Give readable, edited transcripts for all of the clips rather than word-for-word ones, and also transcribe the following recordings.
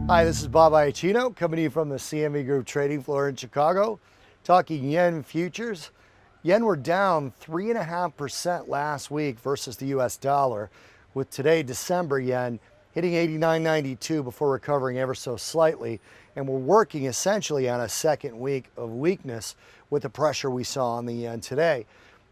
Hi, this is Bob Iaccino coming to you from the CME Group trading floor in Chicago, talking yen futures. Yen were down 3.5% last week versus the US dollar, with today December yen hitting 89.92 before recovering ever so slightly. And we're working essentially on a second week of weakness with the pressure we saw on the yen today.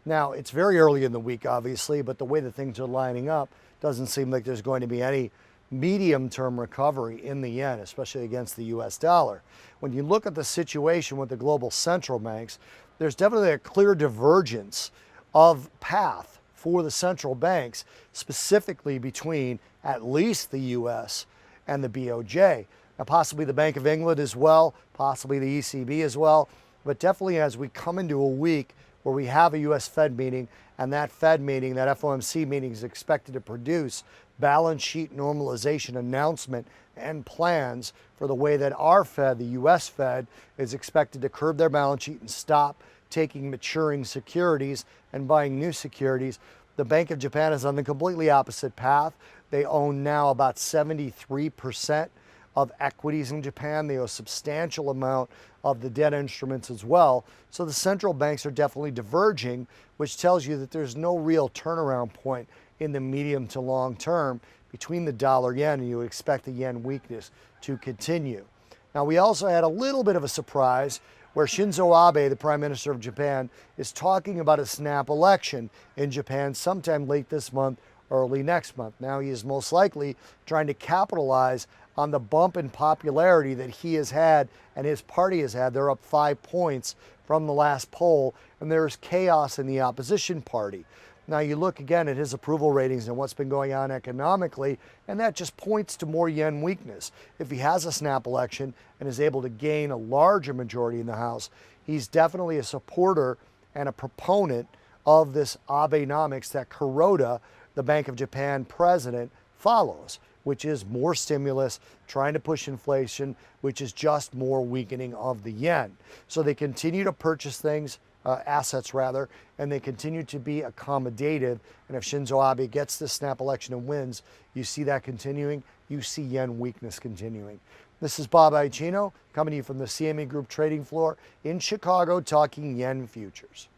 Now, it's very early in the week, obviously, but the way that things are lining up doesn't seem like there's going to be any medium-term recovery in the yen, especially against the US dollar. When you look at the situation with the global central banks, there's definitely a clear divergence of path for the central banks, specifically between at least the US and the BOJ. Now, possibly the Bank of England as well, possibly the ECB as well, but definitely as we come into a week where we have a US Fed meeting, and that Fed meeting, that FOMC meeting, is expected to produce balance sheet normalization announcement and plans for the way that our Fed, the US Fed, is expected to curb their balance sheet and stop taking maturing securities and buying new securities. The Bank of Japan is on the completely opposite path. They own now about 73% of equities in Japan. They own a substantial amount of the debt instruments as well. So the central banks are definitely diverging, which tells you that there's no real turnaround point in the medium to long term between the dollar yen, and you would expect the yen weakness to continue. Now, we also had a little bit of a surprise where Shinzo Abe, the Prime Minister of Japan, is talking about a snap election in Japan sometime late this month, early next month. Now, he is most likely trying to capitalize on the bump in popularity that he has had and his party has had. They're up 5 points from the last poll, and there's chaos in the opposition party. Now, you look again at his approval ratings and what's been going on economically, and that just points to more yen weakness. If he has a snap election and is able to gain a larger majority in the House, he's definitely a supporter and a proponent of this Abenomics that Kuroda, the Bank of Japan president, follows, which is more stimulus, trying to push inflation, which is just more weakening of the yen. So they continue to purchase things, assets rather, and they continue to be accommodative. And if Shinzo Abe gets this snap election and wins, you see that continuing. You see yen weakness continuing. This is Bob Iaccino coming to you from the CME Group trading floor in Chicago, talking yen futures.